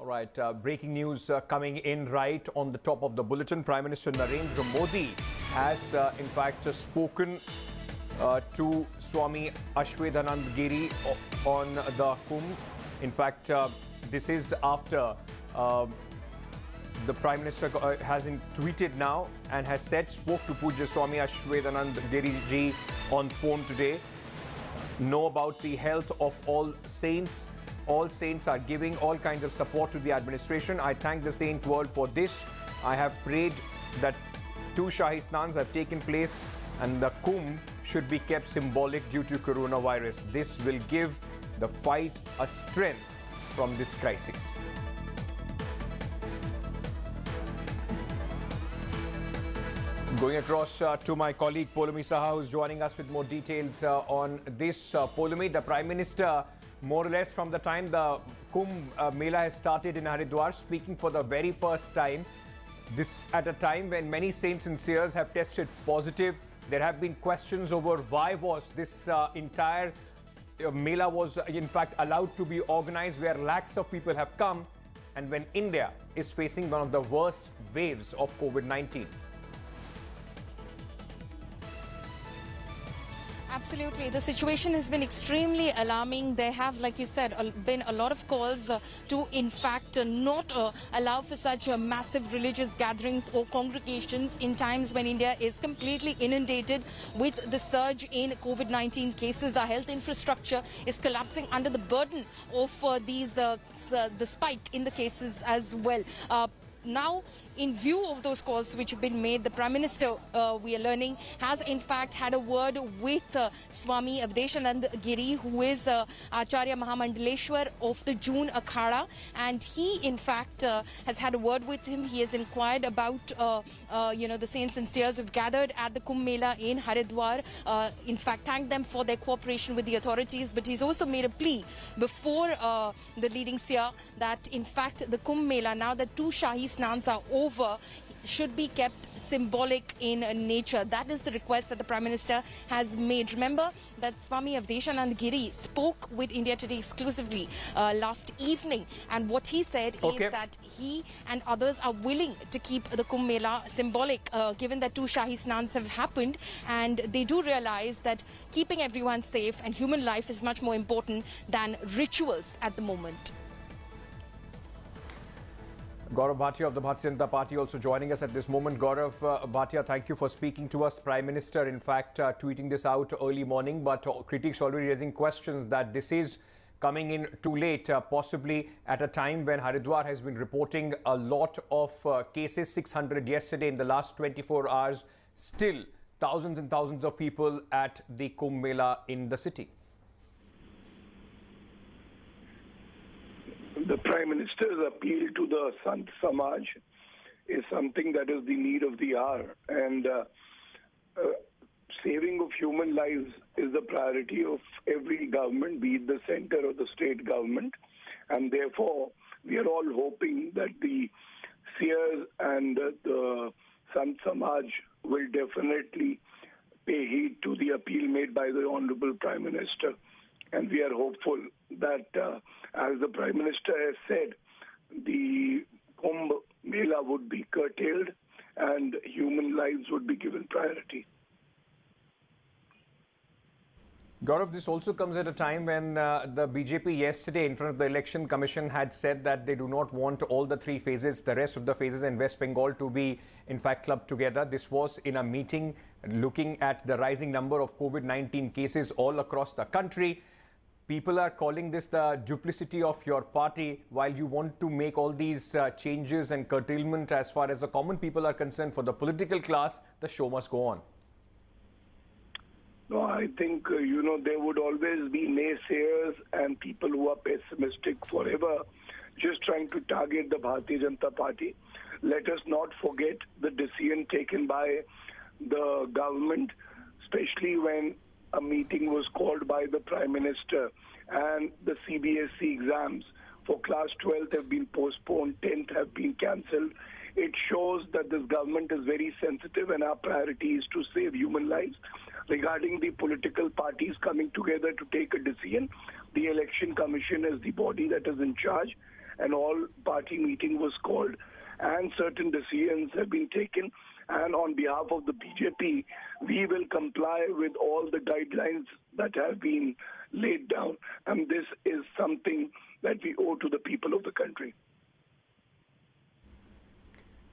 Right, breaking news coming in right on the top of the bulletin. Prime Minister Narendra Modi has in fact spoken to Swami Avdeshanand Giri on the Kumbh. In fact, this is after the Prime Minister has tweeted now and has said, spoke to Puja Swami Avdeshanand Giri ji on phone today. Know about the health of all saints. All saints are giving all kinds of support to the administration. I thank the saint world for this. I have prayed that 2 Shahi Snans have taken place and the Kumbh should be kept symbolic due to coronavirus. This will give the fight a strength from this crisis. Going across to my colleague Poulomi Saha, who's joining us with more details on this. Poulomi, the Prime Minister, more or less from the time the Kumbh Mela has started in Haridwar, speaking for the very first time. This at a time when many saints and seers have tested positive. There have been questions over why was this entire Mela was in fact allowed to be organized where lakhs of people have come, and when India is facing one of the worst waves of COVID-19. Absolutely. The situation has been extremely alarming. There have, like you said, been a lot of calls to, in fact, not allow for such massive religious gatherings or congregations in times when India is completely inundated with the surge in COVID-19 cases. Our health infrastructure is collapsing under the burden of the spike in the cases as well. Now, in view of those calls which have been made, the Prime Minister, we are learning, has in fact had a word with Swami Avdeshanand Giri, who is Acharya Mahamandaleshwar of the Juna Akhada, and he in fact has had a word with him. He has inquired about the saints and seers who have gathered at the Kumbh Mela in Haridwar. In fact, thanked them for their cooperation with the authorities, but he's also made a plea before the leading seer that in fact the Kumbh Mela, now that 2 Shahi Snans are over, should be kept symbolic in nature. That is the request that the Prime Minister has made. Remember that Swami Avdeshanand Giri spoke with India Today exclusively last evening, and what he said is that he and others are willing to keep the Kumbh Mela symbolic, given that 2 Shahi Snans have happened, and they do realize that keeping everyone safe and human life is much more important than rituals at the moment. Gaurav Bhatia of the Bharatiya Janata Party also joining us at this moment. Gaurav Bhatia, thank you for speaking to us. Prime Minister, in fact, tweeting this out early morning, but critics already raising questions that this is coming in too late, possibly at a time when Haridwar has been reporting a lot of cases, 600 yesterday in the last 24 hours, still thousands and thousands of people at the Kumbh Mela in the city. The Prime Minister's appeal to the Sant Samaj is something that is the need of the hour, and saving of human lives is the priority of every government, be it the center or the state government, and therefore we are all hoping that the seers and the Sant Samaj will definitely pay heed to the appeal made by the Honorable Prime Minister. And we are hopeful that, as the Prime Minister has said, the Kumbh Mela would be curtailed and human lives would be given priority. Gaurav, this also comes at a time when the BJP yesterday in front of the Election Commission had said that they do not want all the 3 phases, the rest of the phases in West Bengal to be in fact clubbed together. This was in a meeting looking at the rising number of COVID-19 cases all across the country. People are calling this the duplicity of your party, while you want to make all these changes and curtailment as far as the common people are concerned. For the political class, the show must go on. No, I think, there would always be naysayers and people who are pessimistic forever, just trying to target the Bharatiya Janata Party. Let us not forget the decision taken by the government, especially when a meeting was called by the Prime Minister and the CBSE exams for class 12th have been postponed, 10th have been cancelled. It shows that this government is very sensitive and our priority is to save human lives. Regarding the political parties coming together to take a decision, the Election Commission is the body that is in charge, an all-party meeting was called, and certain decisions have been taken. And on behalf of the BJP, we will comply with all the guidelines that have been laid down. And this is something that we owe to the people of the country.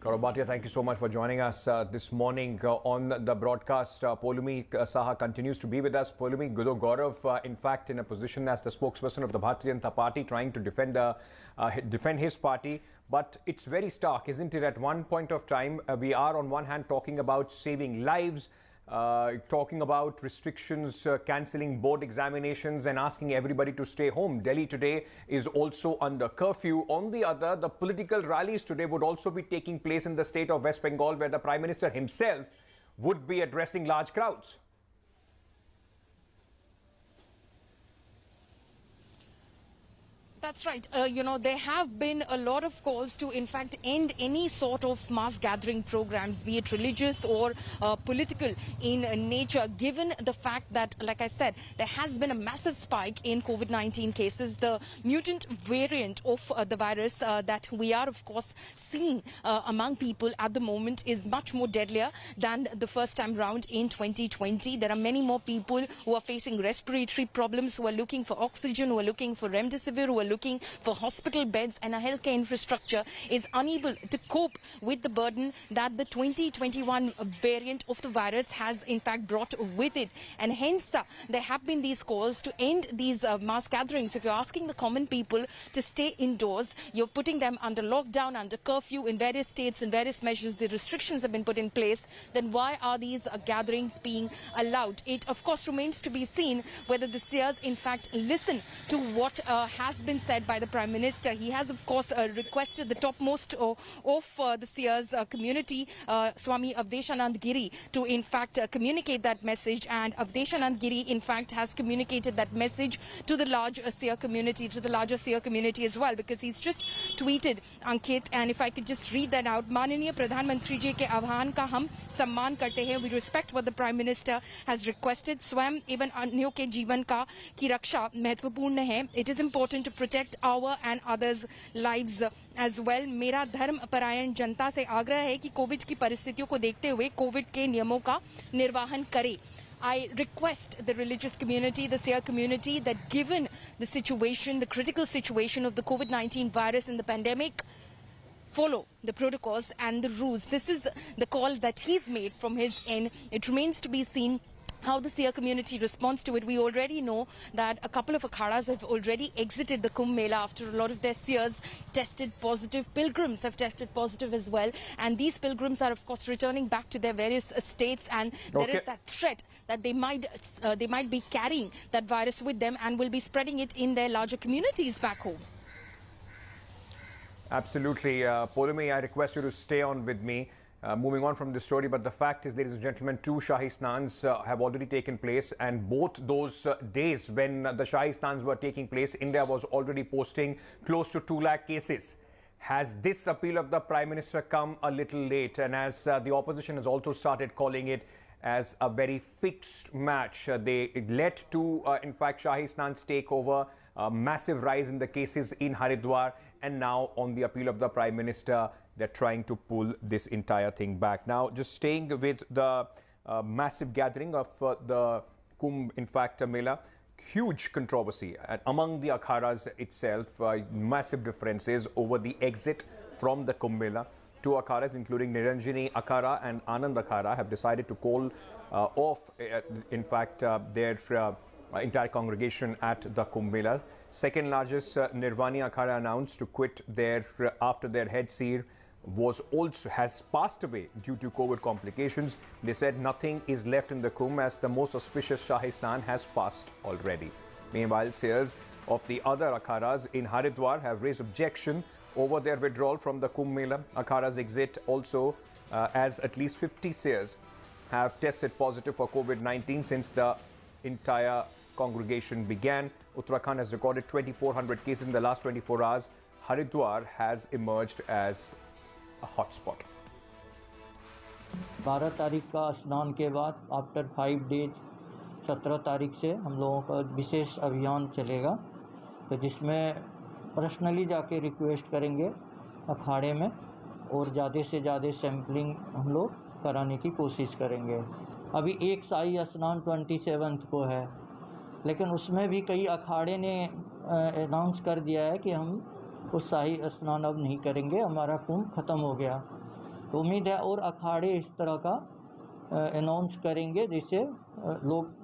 Gaurav Bhatia, thank you so much for joining us this morning on the broadcast. Polumi Saha continues to be with us. Polumi, Gaurav, in fact, in a position as the spokesperson of the Bharatiya Janata Party, trying to defend his party. But it's very stark, isn't it? At one point of time, we are on one hand talking about saving lives, talking about restrictions, cancelling board examinations and asking everybody to stay home. Delhi today is also under curfew. On the other, the political rallies today would also be taking place in the state of West Bengal, where the Prime Minister himself would be addressing large crowds. That's right. There have been a lot of calls to, in fact, end any sort of mass gathering programs, be it religious or political in nature, given the fact that, like I said, there has been a massive spike in COVID-19 cases. The mutant variant of the virus that we are, of course, seeing among people at the moment is much more deadlier than the first time round in 2020. There are many more people who are facing respiratory problems, who are looking for oxygen, who are looking for remdesivir, who are looking for hospital beds, and our healthcare infrastructure is unable to cope with the burden that the 2021 variant of the virus has in fact brought with it. And hence there have been these calls to end these mass gatherings. If you're asking the common people to stay indoors, you're putting them under lockdown, under curfew in various states, in various measures, the restrictions have been put in place, then why are these gatherings being allowed? It of course remains to be seen whether the seers in fact listen to what has been said by the Prime Minister. He has, of course, requested the topmost of the seers community, Swami Avdeshanand Giri, to in fact communicate that message. And Avdeshanand Giri, in fact, has communicated that message to the larger seer community, as well, because he's just tweeted, Ankit, and if I could just read that out, Mananiya Pradhan Mantri ji ke avhan ka hum सम्मान करते हैं. We respect what the Prime Minister has requested. स्वयं एवं अन्यों के जीवन का की रक्षा महत्वपूर्ण है. It is important to protect our and others' lives as well. मेरा धर्म परायण जनता से आग्रह है कि कोविड की परिस्थितियों को देखते हुए कोविड के नियमों का निर्वहन करें. I request the religious community, the seer community, that given the situation, the critical situation of the COVID-19 virus and the pandemic, follow the protocols and the rules. This is the call that he's made from his end. It remains to be seen how the seer community responds to it. We already know that a couple of akhadas have already exited the Kumbh Mela after a lot of their seers tested positive. Pilgrims have tested positive as well. And these pilgrims are, of course, returning back to their various states. And there is that threat that they might be carrying that virus with them and will be spreading it in their larger communities back home. Absolutely. Polumi, I request you to stay on with me. Moving on from this story, but the fact is, ladies and gentlemen, 2 Shahi Snans have already taken place, and both those days when the Shahi Snans were taking place, India was already posting close to 2 lakh cases. Has this appeal of the Prime Minister come a little late? And as the opposition has also started calling it as a very fixed match, it led to, in fact, Shahi Snans take over, a massive rise in the cases in Haridwar, and now on the appeal of the Prime Minister, they're trying to pull this entire thing back. Now, just staying with the massive gathering of the Kumbh, in fact, Mela, huge controversy among the Akharas itself, massive differences over the exit from the Kumbh Mela. 2 Akharas, including Niranjani Akhada and Anand Akhada, have decided to call off, in fact, their entire congregation at the Kumbh Mela. Second largest Niranjani Akhada announced to quit after their head seer has passed away due to COVID complications. They said nothing is left in the Kumbh as the most auspicious Shahi Snan has passed already. Meanwhile, seers of the other Akharas in Haridwar have raised objection over their withdrawal from the Kumbh Mela. Akhara's exit also as at least 50 seers have tested positive for COVID-19 since the entire congregation began. Uttarakhand has recorded 2,400 cases in the last 24 hours. Haridwar has emerged as a hotspot. 12 तारीख का स्नान के बाद after 5 days 17 तारीख से हम लोगों का विशेष अभियान चलेगा, तो जिसमें पर्सनली जाके रिक्वेस्ट करेंगे अखाड़े में और ज़्यादा से ज़्यादा सैम्पलिंग हम लोग कराने की कोशिश करेंगे। अभी एक शाही स्नान 27 को है, लेकिन उसमें भी कई अखाड़े ने अनाउंस कर दिया है कि हम उस शाही स्नान अब नहीं करेंगे, हमारा कुंभ ख़त्म हो गया। तो उम्मीद है और अखाड़े इस तरह का अनाउंस करेंगे जिससे लोग